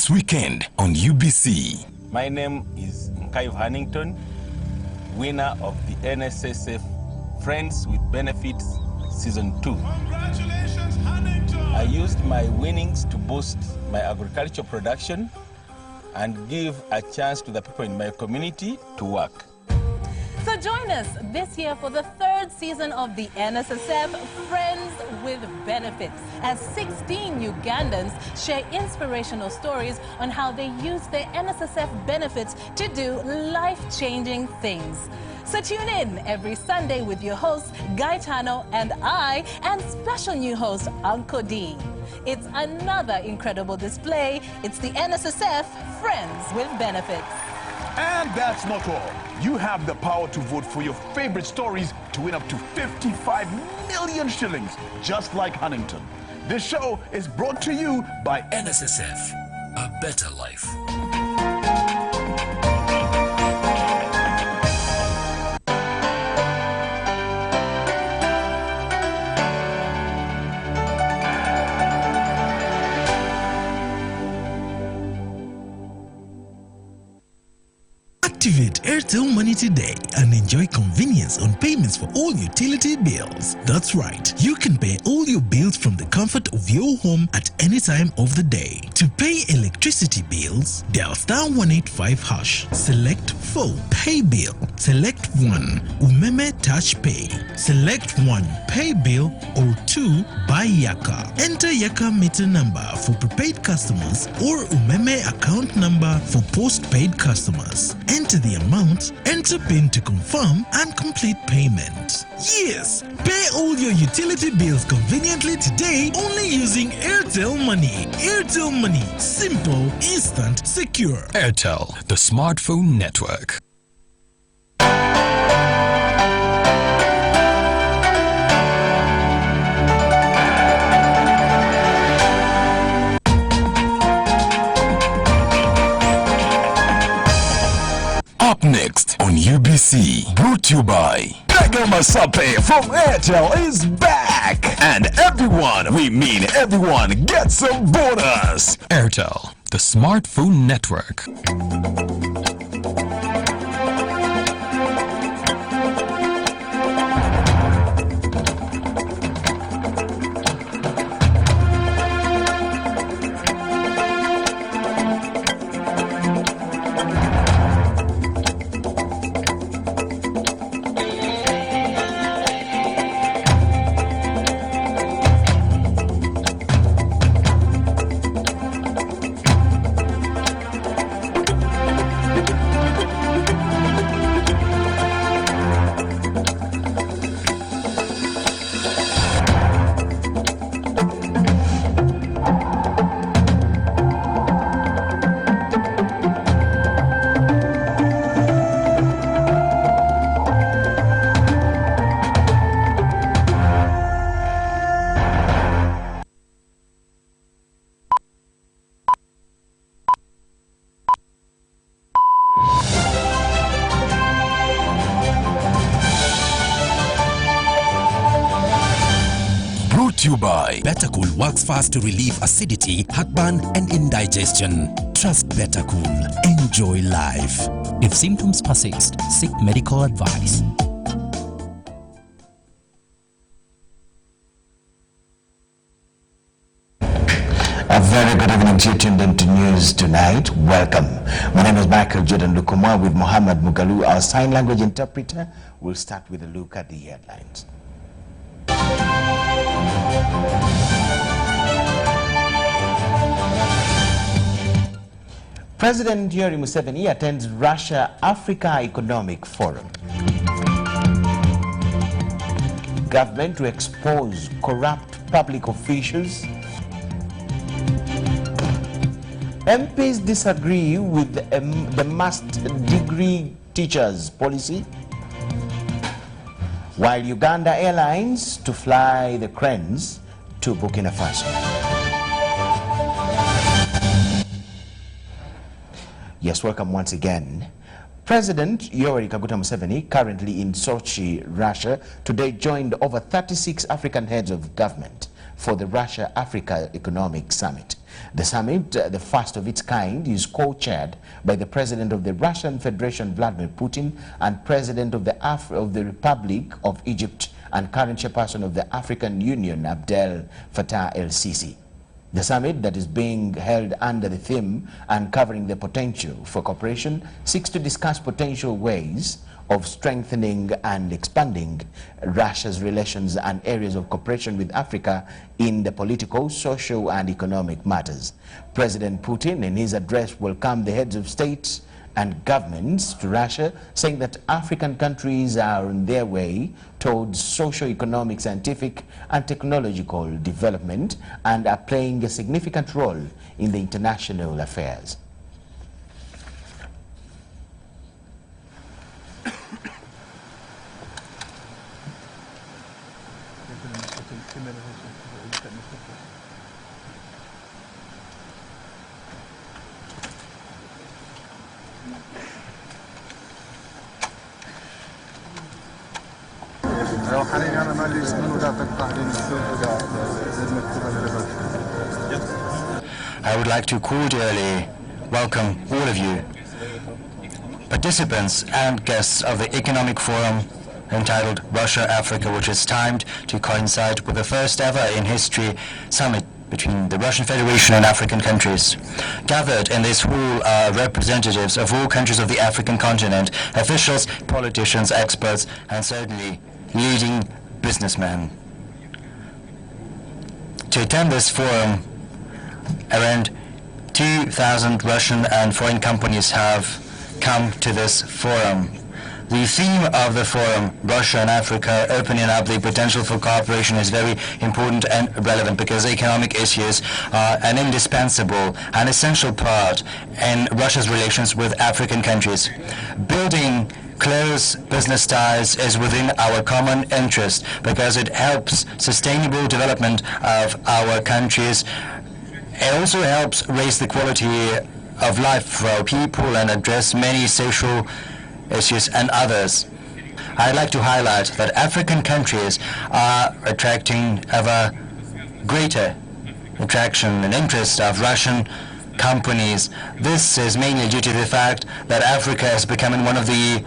this weekend on UBC. My name is Mkaiv Hannington, winner of the NSSF Friends with Benefits Season 2. Congratulations, Hannington! I used my winnings to boost my agricultural production and give a chance to the people in my community to work. So join us this year for the third season of the NSSF Friends with Benefits, as 16 Ugandans share inspirational stories on how they use their NSSF benefits to do life-changing things. So tune in every Sunday with your host, Gaetano, and I, and special new host, Uncle D. It's another incredible display. It's the NSSF Friends with Benefits. And that's not all. You have the power to vote for your favorite stories to win up to 55 million shillings, just like Hannington. This show is brought to you by NSSF, a better life. Activate Airtel Money today and enjoy convenience on payments for all utility bills. That's right, you can pay all your bills from the comfort of your home at any time of the day. To pay electricity bills, dial *185#. Select 4, Pay Bill. Select 1, Umeme Touch Pay. Select 1, Pay Bill, or 2, Buy Yaka. Enter Yaka meter number for prepaid customers or Umeme account number for postpaid customers. Enter the amount, enter PIN to confirm, and complete payment. Yes, pay all your utility bills conveniently today only using Airtel Money. Airtel Money, simple, instant, secure. Airtel, the smartphone network. Up next on UBC, brought to you by Mega Masape from Airtel is back, and everyone, we mean everyone, gets a bonus. Airtel, the smartphone network. Brought to you by Bettercool works fast to relieve acidity, heartburn, and indigestion. Trust Bettercool. Enjoy life. If symptoms persist, seek medical advice. A very good evening to you tuned into news tonight. Welcome. My name is Michael Jordan Lukuma with Mohammed Mugalu, our sign language interpreter. We'll start with a look at the headlines. President Yoweri Museveni attends Russia-Africa Economic Forum. Government to expose corrupt public officials. MPs disagree with the must-degree teachers policy, while Uganda Airlines to fly the cranes to Burkina Faso. Yes, welcome once again. President Yoweri Museveni, currently in Sochi, Russia, today joined over 36 African heads of government for the Russia-Africa Economic Summit. The summit, the first of its kind, is co-chaired by the President of the Russian Federation, Vladimir Putin, and President of the Republic of Egypt and current chairperson of the African Union, Abdel Fattah el-Sisi. The summit, that is being held under the theme Uncovering the Potential for Cooperation, seeks to discuss potential ways of strengthening and expanding Russia's relations and areas of cooperation with Africa in the political, social, and economic matters. President Putin, in his address, welcomed the heads of states and governments to Russia, saying that African countries are on their way towards socio-economic, scientific, and technological development and are playing a significant role in the international affairs. I would like to cordially welcome all of you, participants and guests of the Economic Forum entitled Russia-Africa, which is timed to coincide with the first ever in history summit between the Russian Federation and African countries. Gathered in this hall are representatives of all countries of the African continent, officials, politicians, experts, and certainly leading businessmen. To attend this forum, around 2,000 Russian and foreign companies have come to this forum. The theme of the forum, Russia and Africa, opening up the potential for cooperation, is very important and relevant because economic issues are an indispensable and essential part in Russia's relations with African countries. Building close business ties is within our common interest because it helps sustainable development of our countries. It also helps raise the quality of life for our people and address many social issues and others. I'd like to highlight that African countries are attracting ever greater attraction and interest of Russian companies. This is mainly due to the fact that Africa is becoming one of the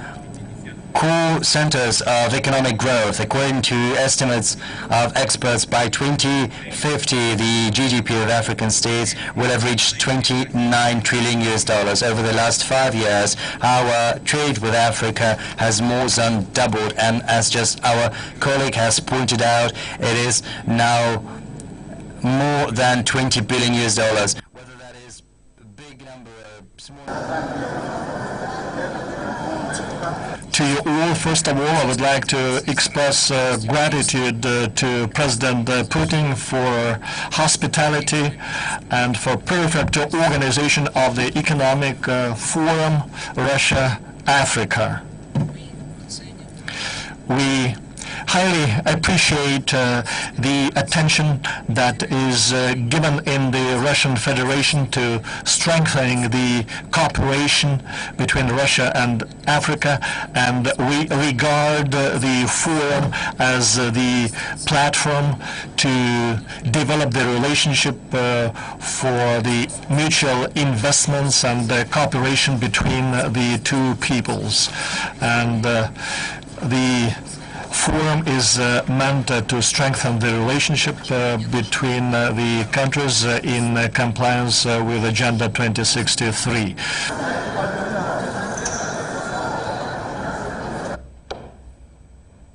core centers of economic growth. According to estimates of experts, by 2050, the GDP of African states will have reached $29 trillion. Over the last 5 years, our trade with Africa has more than doubled, and as just our colleague has pointed out, it is now more than $20 billion. Whether that is a big number or small. To you all, first of all, I would like to express gratitude to President Putin for hospitality and for perfect organization of the Economic Forum Russia-Africa. We highly appreciate the attention that is given in the Russian Federation to strengthening the cooperation between Russia and Africa, and we regard the forum as the platform to develop the relationship for the mutual investments and cooperation between the two peoples. And the forum is meant to strengthen the relationship between the countries in compliance with Agenda 2063.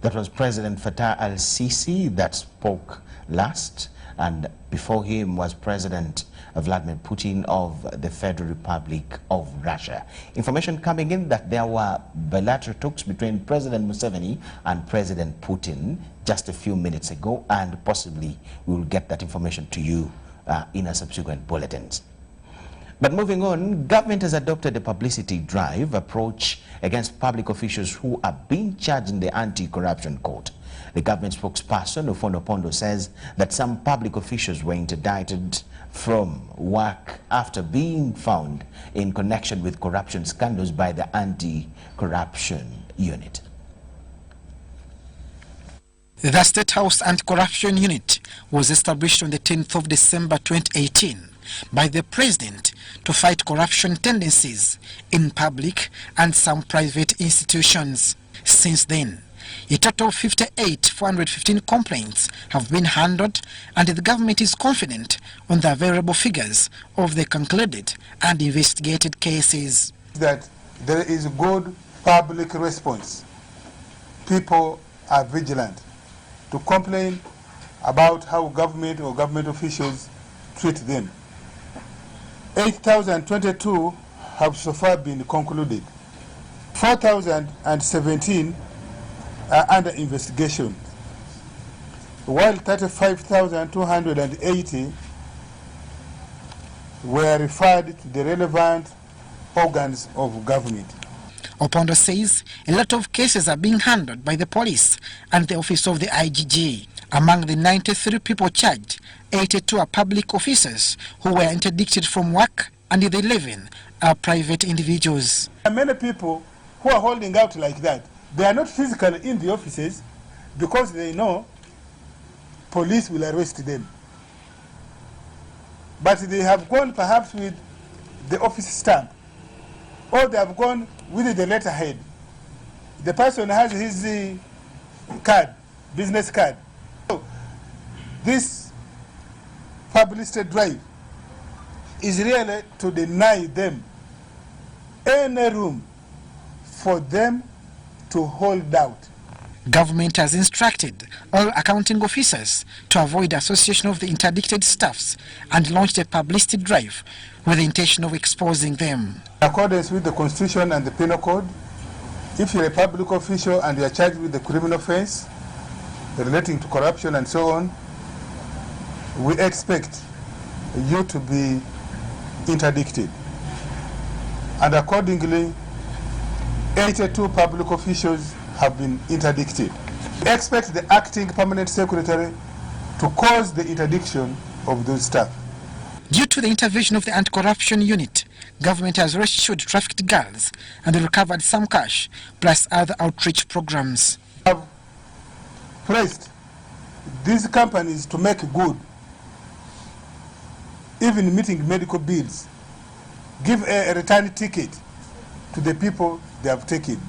That was President Fattah el-Sisi that spoke last, and before him was President Vladimir Putin of the Federal Republic of Russia. Information coming in that there were bilateral talks between President Museveni and President Putin just a few minutes ago, and possibly we will get that information to you in a subsequent bulletins. But moving on, government has adopted a publicity drive approach against public officials who are being charged in the anti-corruption court. The government spokesperson, Ofono Pondo, says that some public officials were interdicted from work after being found in connection with corruption scandals by the anti-corruption unit. The State House Anti-Corruption Unit was established on the 10th of December 2018 by the president to fight corruption tendencies in public and some private institutions. Since then, a total of 58,415 complaints have been handled, and the government is confident on the available figures of the concluded and investigated cases. That there is good public response. People are vigilant to complain about how government or government officials treat them. 8,022 have so far been concluded. 4,017 are under investigation, while 35,280 were referred to the relevant organs of government. Opondo says a lot of cases are being handled by the police and the office of the IGG. Among the 93 people charged, 82 are public officers who were interdicted from work, and the 11 are private individuals. Many people who are holding out like that, they are not physically in the offices because they know police will arrest them. But they have gone perhaps with the office stamp, or they have gone with the letterhead. The person has his card, business card. So this publicity drive is really to deny them any room for them to hold out. Government has instructed all accounting officers to avoid association of the interdicted staffs and launched a publicity drive with the intention of exposing them. In accordance with the Constitution and the Penal Code, if you're a public official and you are charged with a criminal offense relating to corruption and so on, we expect you to be interdicted. And accordingly, 82 public officials have been interdicted. We expect the acting permanent secretary to cause the interdiction of those staff. Due to the intervention of the anti-corruption unit, government has rescued trafficked girls and recovered some cash, plus other outreach programs. We have pressed these companies to make good, even meeting medical bills, give a return ticket to the people they have taken.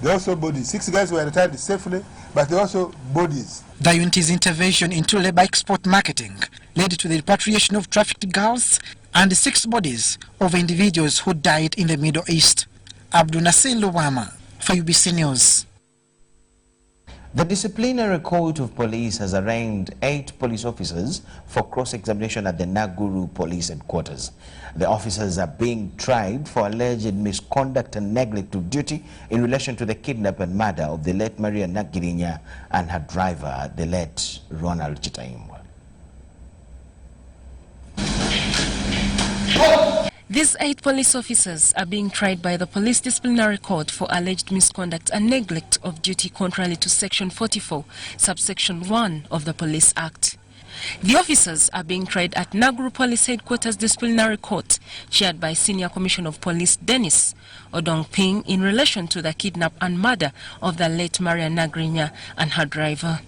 They also bodies. 6 guys were returned safely, but they also bodies. The unit's intervention into labor export marketing led to the repatriation of trafficked girls and 6 bodies of individuals who died in the Middle East. Abdul Nasir Luwama for UBC News. The Disciplinary Court of Police has arraigned 8 police officers for cross-examination at the Naguru Police Headquarters. The officers are being tried for alleged misconduct and neglect of duty in relation to the kidnap and murder of the late Maria Nagirinya and her driver, the late Ronald Chitaimwa. These 8 police officers are being tried by the Police Disciplinary Court for alleged misconduct and neglect of duty contrary to Section 44, subsection 1 of the Police Act. The officers are being tried at Naguru Police Headquarters Disciplinary Court, chaired by Senior Commissioner of Police Dennis Odongping, in relation to the kidnap and murder of the late Maria Nagirinya and her driver.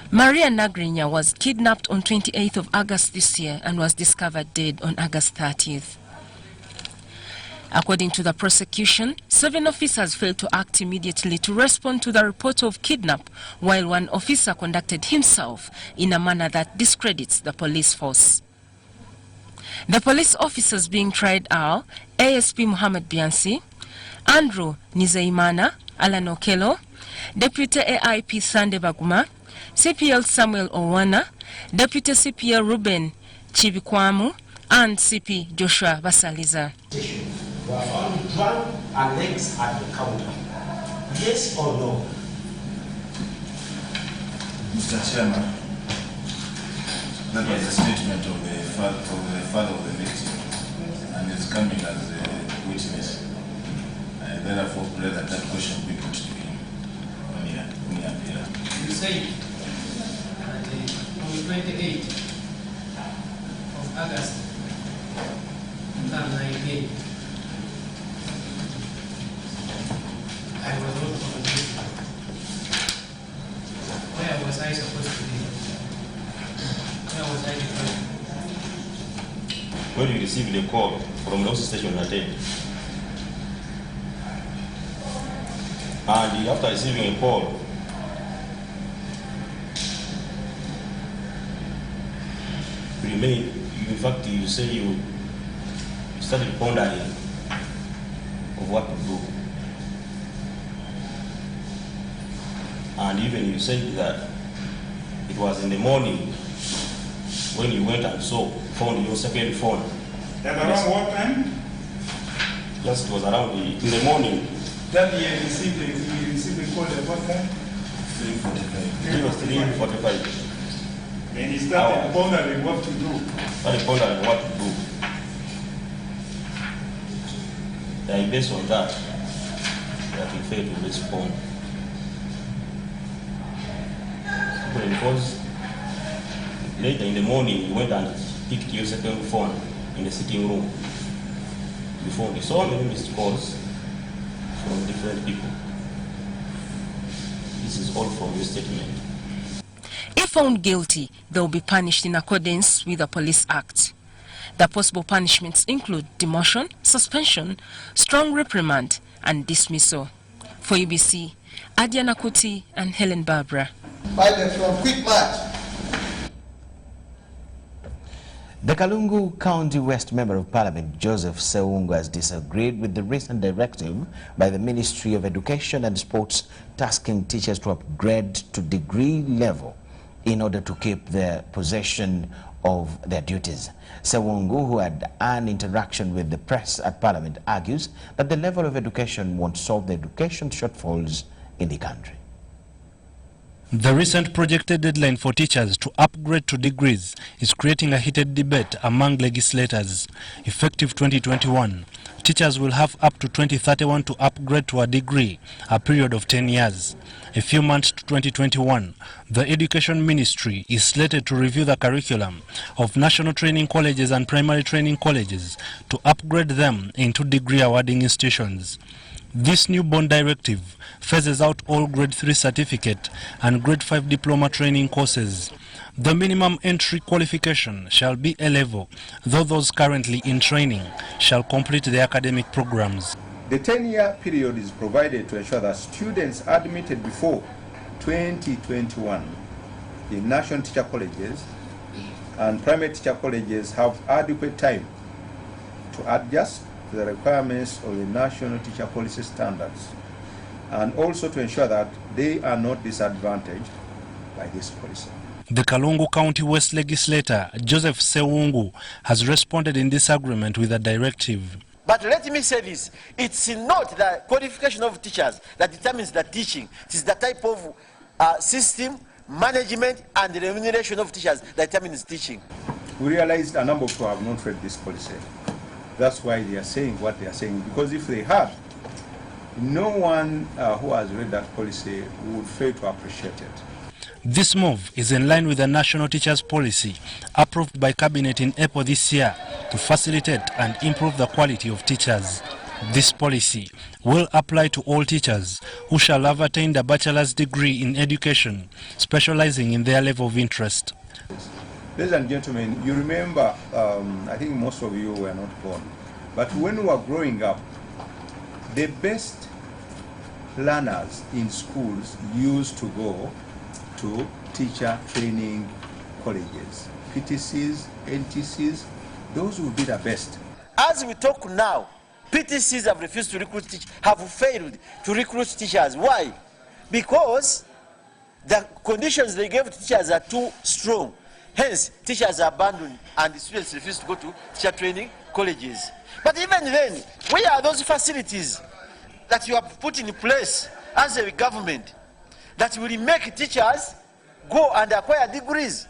Maria Nagirinya was kidnapped on 28th of August this year and was discovered dead on August 30th. According to the prosecution, 7 officers failed to act immediately to respond to the report of kidnap, while 1 officer conducted himself in a manner that discredits the police force. The police officers being tried are ASP Muhammad Biansi, Andrew Nizeimana, Alan Okelo, Deputy AIP Sande Baguma, CPL Samuel Owana, Deputy CPL Ruben Chibikwamu, and CP Joshua Basaliza. Were found drunk and legs at the counter. Yes or no? Mr. Chairman, that was a statement of the father of the victim and is coming as a witness. I therefore pray that that question be put to him when he appears. You say that on the 28th of August 2019, I was not on the list. Where was I supposed to be? Where was I deprived? when you received a call from the station attend. And after receiving a call, in fact, you say you started pondering of what to do. And even you said that it was in the morning when you went and found your second phone. And around what time? Just it was around in the morning. That you received a call at what time? 3:45. It was 3:45. And he started pondering what to do. Started pondering what to do. And based on that he failed to respond. Because later in the morning, you went and picked your second phone in the sitting room. You found so many missed calls from different people. This is all from your statement. If found guilty, they will be punished in accordance with the Police Act. The possible punishments include demotion, suspension, strong reprimand, and dismissal. For UBC, Adiana Kuti and Helen Barbara. Quick march. The Kalungu County West Member of Parliament Joseph Sewungu has disagreed with the recent directive by the Ministry of Education and Sports tasking teachers to upgrade to degree level in order to keep their possession of their duties. Sewungu, who had an interaction with the press at Parliament, argues that the level of education won't solve the education shortfalls in the country. The recent projected deadline for teachers to upgrade to degrees is creating a heated debate among legislators. Effective 2021, teachers will have up to 2031 to upgrade to a degree, a period of 10 years. A few months to 2021, the Education Ministry is slated to review the curriculum of national training colleges and primary training colleges to upgrade them into degree awarding institutions. This new bond directive phases out all grade 3 certificate and grade 5 diploma training courses. The minimum entry qualification shall be A level, though those currently in training shall complete their academic programs. The 10-year period is provided to ensure that students admitted before 2021 in national teacher colleges and primary teacher colleges have adequate time to adjust to the requirements of the national teacher policy standards, and also to ensure that they are not disadvantaged by this policy. The Kalungu County West legislator Joseph Sewungu has responded in disagreement with the directive. But let me say this, it's not the qualification of teachers that determines the teaching. It is the type of system, management, and the remuneration of teachers that determines teaching. We realized a number of people have not read this policy. That's why they are saying what they are saying, because if they had, no one who has read that policy would fail to appreciate it. This move is in line with the National Teachers Policy approved by Cabinet in April this year to facilitate and improve the quality of teachers. This policy will apply to all teachers who shall have attained a bachelor's degree in education, specializing in their level of interest. Ladies and gentlemen, you remember, I think most of you were not born, but when we were growing up, the best learners in schools used to go to teacher training colleges, PTCs, NTCs, those would be the best. As we talk now, PTCs have refused to recruit teachers, have failed to recruit teachers. Why? Because the conditions they gave to teachers are too strong. Hence, teachers are abandoned and the students refuse to go to teacher training colleges. But even then, where are those facilities that you have put in place as a government that will make teachers go and acquire degrees?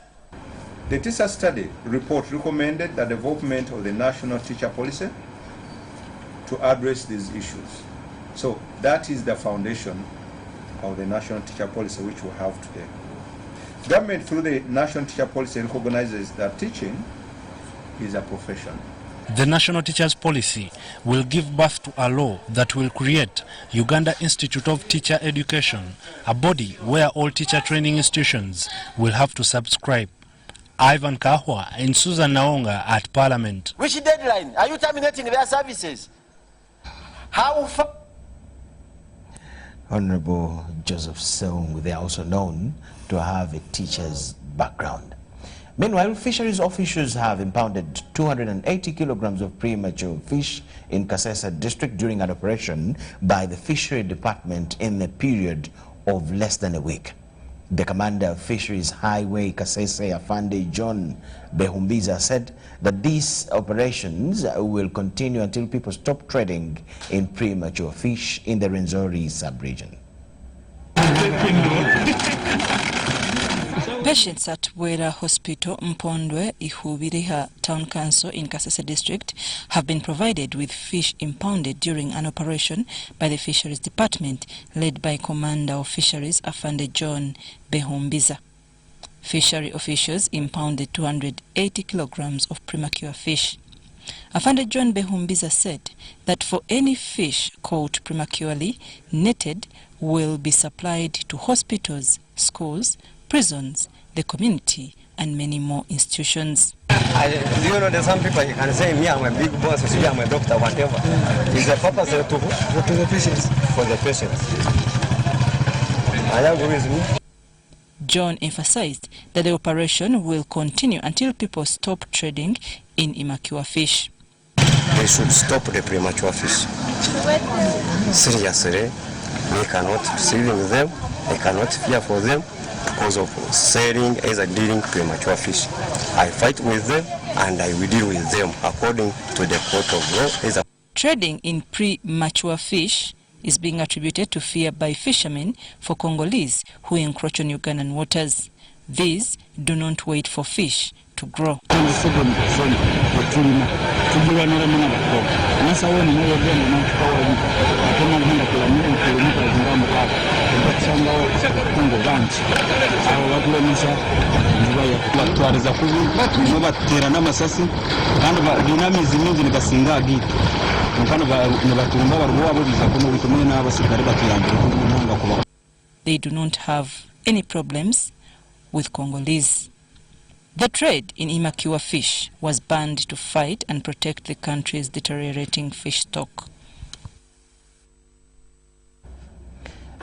The TISA study report recommended the development of the national teacher policy to address these issues. So that is the foundation of the national teacher policy which we have today. Government through the national teacher policy recognizes that teaching is a profession. The National Teachers Policy will give birth to a law that will create Uganda Institute of Teacher Education, a body where all teacher training institutions will have to subscribe. Ivan Kahwa and Susan Naonga at Parliament. Which deadline? Are you terminating their services? How far? Honorable Joseph Song, they are also known to have a teacher's background. Meanwhile, fisheries officials have impounded 280 kilograms of premature fish in Kasese district during an operation by the fishery department in a period of less than a week. The commander of Fisheries Highway Kasese, Afande John Behumbiza, said that these operations will continue until people stop trading in premature fish in the Rwenzori sub-region. Patients at Wera Hospital, Mpondwe, Ihubiriha Town Council in Kasese District have been provided with fish impounded during an operation by the Fisheries Department led by Commander of Fisheries Afande John Behumbiza. Fishery officials impounded 280 kilograms of premature fish. Afande John Behumbiza said that for any fish caught prematurely, netted will be supplied to hospitals, schools, prisons, the community, and many more institutions. You know, there's some people you can say, me, I'm a big boss, I'm a doctor, whatever. Is the purpose to the patients? For the patients. I agree with me. John emphasized that the operation will continue until people stop trading in immature fish. They should stop the premature fish. Seriously, we cannot seal them, they cannot fear for them, because of selling, either dealing premature fish. I fight with them and I will deal with them according to the court of law. Trading in premature fish is being attributed to fear by fishermen for Congolese who encroach on Ugandan waters. These do not wait for fish to grow. They do not have any problems with Congolese. The trade in immature fish was banned to fight and protect the country's deteriorating fish stock.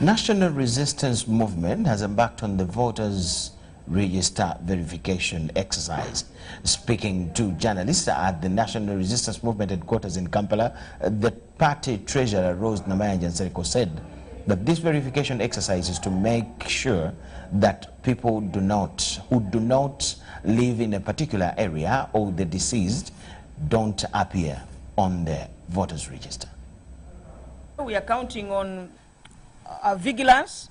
National Resistance Movement has embarked on the voters register verification exercise. Speaking to journalists at the National Resistance Movement headquarters in Kampala, the party treasurer Rose Namayanjan Seriko said that this verification exercise is to make sure that people who do not live in a particular area or the deceased don't appear on the voters register. We are counting on our vigilance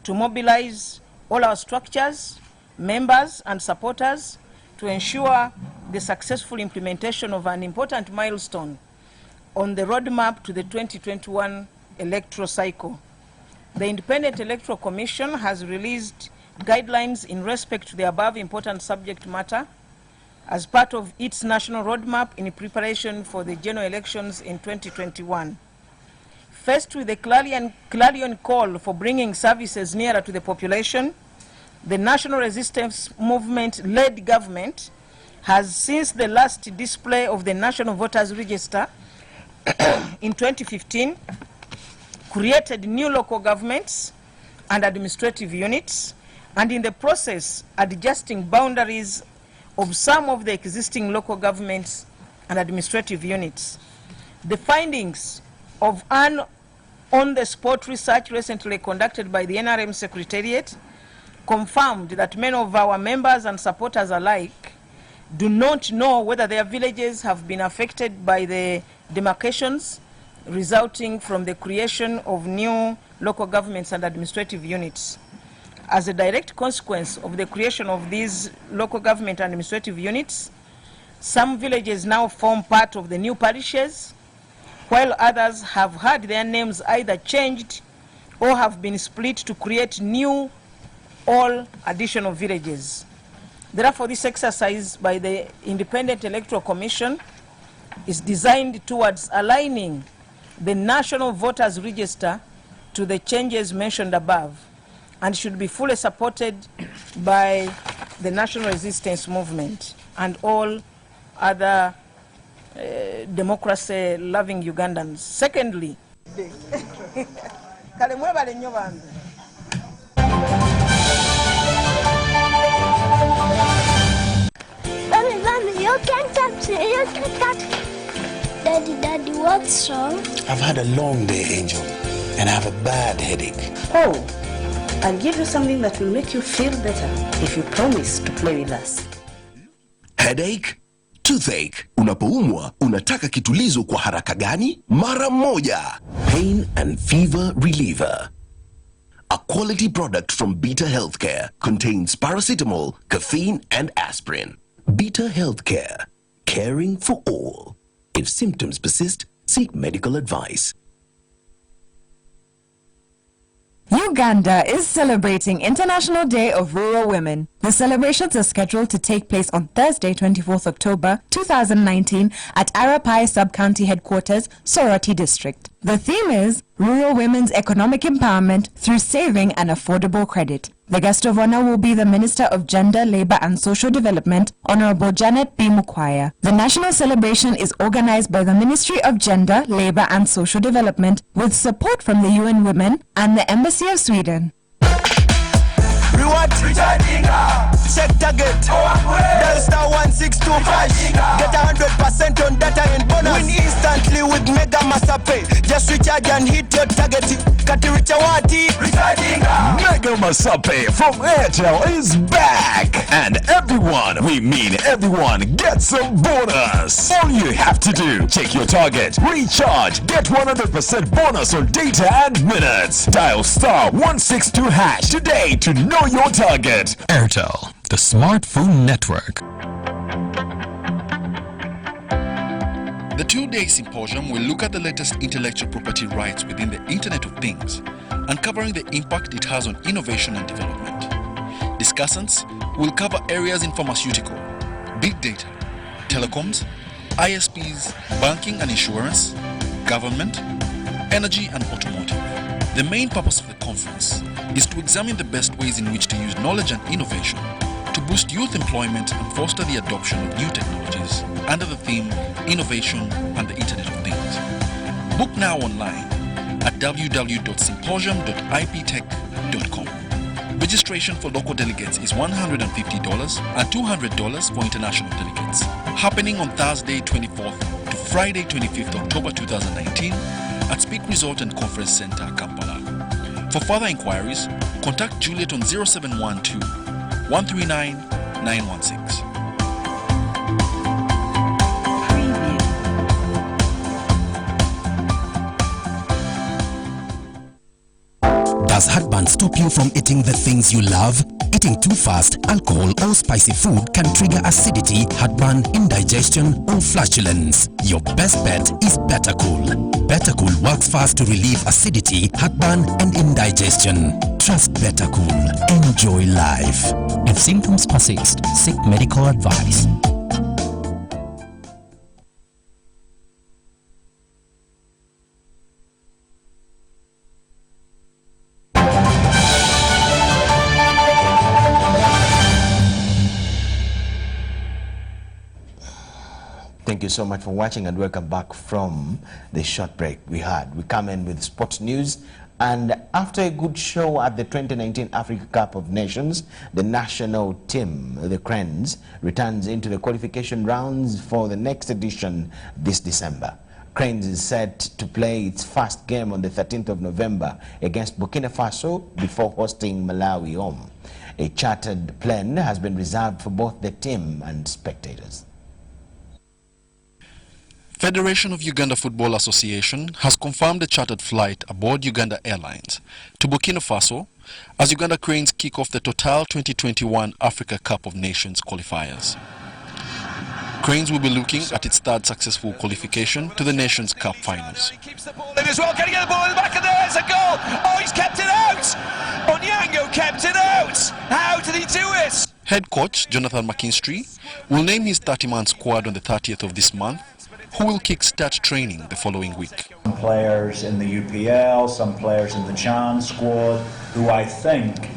to mobilize all our structures, members and supporters to ensure the successful implementation of an important milestone on the roadmap to the 2021 electoral cycle. The Independent Electoral Commission has released guidelines in respect to the above important subject matter as part of its national roadmap in preparation for the general elections in 2021. First, with a clarion call for bringing services nearer to the population, the National Resistance Movement-led government has, since the last display of the National Voters Register in 2015, created new local governments and administrative units, and in the process adjusting boundaries of some of the existing local governments and administrative units. The findings of an on-the-spot research recently conducted by the NRM Secretariat confirmed that many of our members and supporters alike do not know whether their villages have been affected by the demarcations resulting from the creation of new local governments and administrative units. As a direct consequence of the creation of these local government and administrative units, some villages now form part of the new parishes, while others have had their names either changed or have been split to create new all additional villages. Therefore, this exercise by the Independent Electoral Commission is designed towards aligning the National Voters Register to the changes mentioned above and should be fully supported by the national resistance movement and all other democracy-loving Ugandans. Secondly, Mommy, you can't touch me. You can't touch me. Daddy, what's wrong? I've had a long day, Angel, and I have a bad headache. Oh, I'll give you something that will make you feel better if you promise to play with us. Headache? Toothache. Unapoumwa, unataka kitulizo kwa haraka gani? Mara moja. Pain and fever reliever. A quality product from Beta Healthcare contains paracetamol, caffeine and aspirin. Beta Healthcare. Caring for all. If symptoms persist, seek medical advice. Uganda is celebrating International Day of Rural Women. The celebrations are scheduled to take place on Thursday, 24th October 2019 at Arapai Sub-County Headquarters, Soroti District. The theme is Rural Women's Economic Empowerment through Saving and Affordable Credit. The guest of honor will be the Minister of Gender, Labour and Social Development, Honorable Janet B. Mukwaya. The national celebration is organized by the Ministry of Gender, Labour and Social Development with support from the UN Women and the Embassy of Sweden. Reward check target dial star 1625 get 100% on data and bonus win instantly with Mega Master Pay. Just recharge and hit your target. Mega Master Pay from Airtel is back, and everyone, we mean everyone, gets a bonus. All you have to do, check your target, recharge, get 100% bonus on data and minutes. Dial star 162 hash today to know your target. Airtel, the smartphone network. The two-day symposium will look at the latest intellectual property rights within the Internet of Things, uncovering the impact it has on innovation and development. Discussants will cover areas in pharmaceutical, big data, telecoms, ISPs, banking and insurance, government, energy and automotive. The main purpose of the conference is to examine the best ways in which to use knowledge and innovation to boost youth employment and foster the adoption of new technologies under the theme Innovation and the Internet of Things. Book now online at www.symposium.iptech.com. Registration for local delegates is $150 and $200 for international delegates. Happening on Thursday 24th to Friday 25th October 2019 at Speak Resort and Conference Center, Kampala. For further inquiries, contact Juliet on 0712 139 916. Does heartburn stop you from eating the things you love? Eating too fast, alcohol or spicy food can trigger acidity, heartburn, indigestion or flatulence. Your best bet is Better Cool. Better Cool works fast to relieve acidity, heartburn and indigestion. Trust Better Cool. Enjoy life. If symptoms persist, seek medical advice. Thank you so much for watching and welcome back from the short break we had. We come in with sports news, and after a good show at the 2019 Africa Cup of Nations, the national team, the Cranes, returns into the qualification rounds for the next edition this December. Cranes is set to play its first game on the 13th of November against Burkina Faso before hosting Malawi home. A chartered plane has been reserved for both the team and spectators. Federation of Uganda Football Association has confirmed a chartered flight aboard Uganda Airlines to Burkina Faso as Uganda Cranes kick off the Total 2021 Africa Cup of Nations qualifiers. Cranes will be looking at its third successful qualification to the Nations Cup finals. Keeps the ball in as well. Can he get the ball in the back of there? There's a goal. Oh, he's kept it out. Onyango kept it out. How did he do it? Head coach Jonathan McKinstry will name his 30-man squad on the 30th of this month, who will kick-start training the following week. Some players in the UPL, some players in the Chan squad, who I think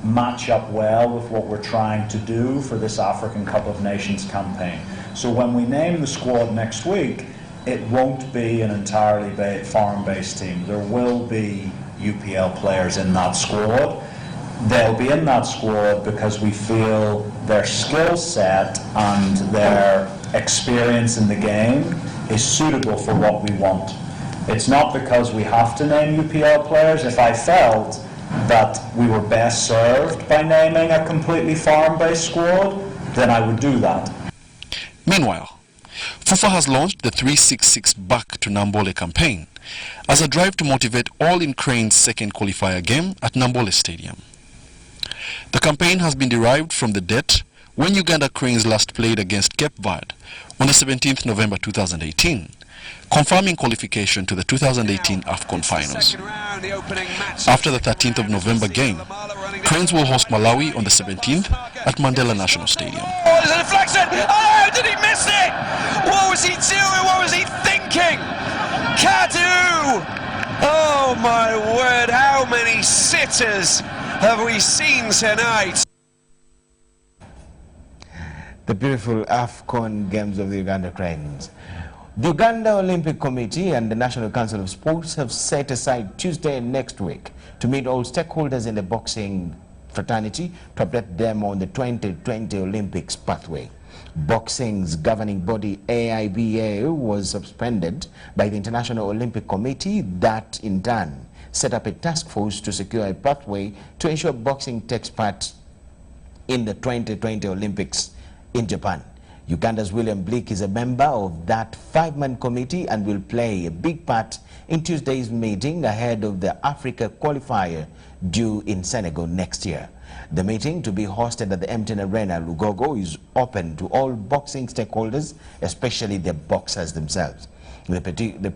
match up well with what we're trying to do for this African Cup of Nations campaign. So when we name the squad next week, it won't be an entirely foreign-based team. There will be UPL players in that squad. They'll be in that squad because we feel their skill set and their experience in the game is suitable for what we want. It's not because we have to name UPL players. If I felt that we were best served by naming a completely foreign-based squad, then I would do that. Meanwhile, FIFA has launched the 366 Back to Nambole campaign as a drive to motivate all in Crane's second qualifier game at Nambole Stadium. The campaign has been derived from the date when Uganda Cranes last played against Cape Verde on the 17th November 2018, confirming qualification to the 2018 AFCON finals. After the 13th of November game, Cranes will host Malawi on the 17th at Mandela National Stadium. Oh, there's a deflection! Oh, did he miss it? What was he doing? What was he thinking? Kadu! Oh my word, how many sitters have we seen tonight? The beautiful AFCON games of the Uganda Cranes. The Uganda Olympic Committee and the National Council of Sports have set aside Tuesday next week to meet all stakeholders in the boxing fraternity to update them on the 2020 Olympics pathway. Boxing's governing body AIBA was suspended by the International Olympic Committee that in turn set up a task force to secure a pathway to ensure boxing takes part in the 2020 Olympics in Japan. Uganda's William Bleak is a member of that five-man committee and will play a big part in Tuesday's meeting ahead of the Africa qualifier due in Senegal next year. The meeting, to be hosted at the MTN Arena, Lugogo, is open to all boxing stakeholders, especially the boxers themselves. The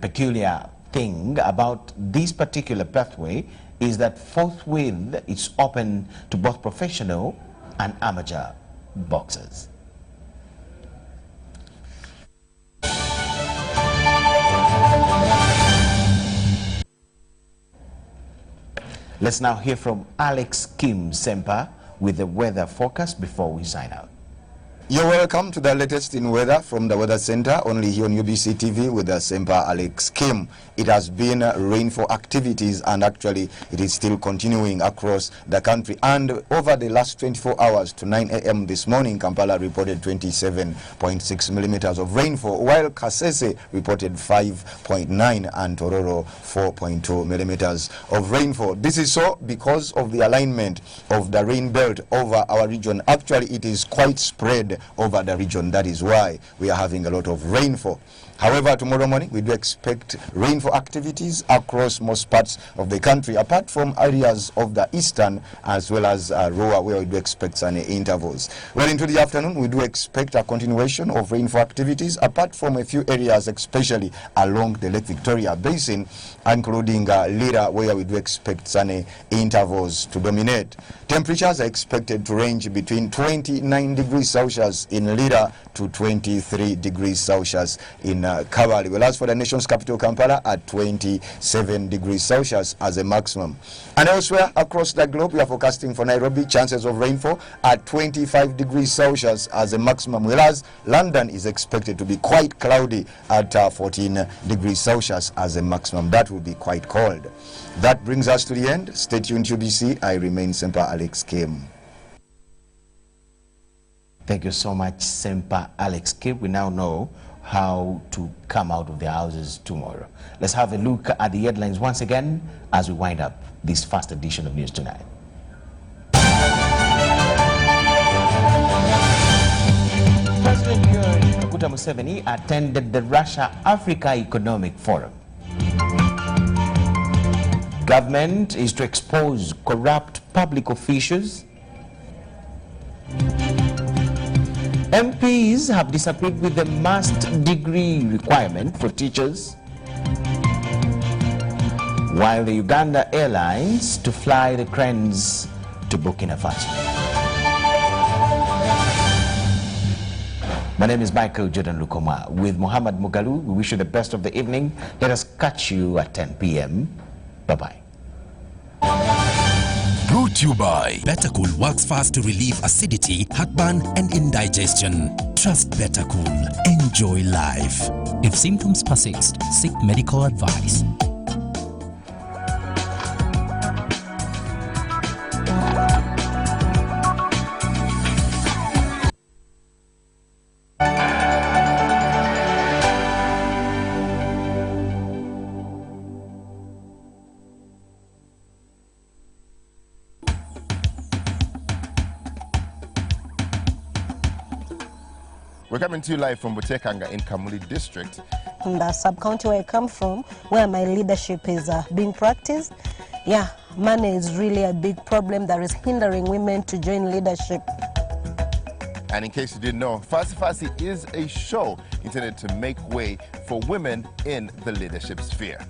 peculiar thing about this particular pathway is that forthwith it's open to both professional and amateur boxers. Let's now hear from Alex Kim Sempa with the weather forecast before we sign out. You're welcome to the latest in weather from the Weather Center, only here on UBC TV with the Sempa Alex Kim. It has been rainfall activities and actually it is still continuing across the country. And over the last 24 hours to 9 a.m. this morning, Kampala reported 27.6 millimeters of rainfall, while Kasese reported 5.9 and Tororo 4.2 millimeters of rainfall. This is so because of the alignment of the rain belt over our region. Actually, it is quite spread over the region. That is why we are having a lot of rainfall. However, tomorrow morning we do expect rainfall activities across most parts of the country, apart from areas of the eastern as well as Roa, where we do expect sunny intervals. Well, into the afternoon we do expect a continuation of rainfall activities, apart from a few areas, especially along the Lake Victoria Basin, including Lira, where we do expect sunny intervals to dominate. Temperatures are expected to range between 29 degrees Celsius in Lira to 23 degrees Celsius in Kabale. Well, as for the nation's capital, Kampala, at 27 degrees Celsius as a maximum. And elsewhere across the globe, we are forecasting for Nairobi chances of rainfall at 25 degrees Celsius as a maximum, whereas London is expected to be quite cloudy at 14 degrees Celsius as a maximum. That will be quite cold. That brings us to the end. Stay tuned to UBC. I remain Sempa Alex Kim. Thank you so much, Sempa Alex Kim. We now know how to come out of the houses tomorrow. Let's have a look at the headlines once again as we wind up this first edition of News Tonight. President Yoweri Museveni attended the Russia-Africa Economic Forum. Government is to expose corrupt public officials. MPs have disagreed with the must degree requirement for teachers, while the Uganda Airlines to fly the cranes to Burkina Faso. My name is Michael Jordan Lukoma. With Mohammed Mugalu, we wish you the best of the evening. Let us catch you at 10 p.m. Bye-bye. Brought to you by Better Cool works fast to relieve acidity, heartburn, and indigestion. Trust Better Cool. Enjoy life. If symptoms persist, seek medical advice. We're coming to you live from Butekanga in Kamuli district. In the sub-county where I come from, where my leadership is being practiced, yeah, money is really a big problem that is hindering women to join leadership. And in case you didn't know, Fasi Fasi is a show intended to make way for women in the leadership sphere.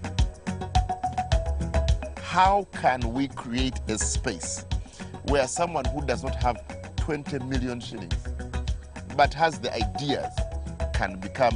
How can we create a space where someone who does not have 20 million shillings but has the ideas can become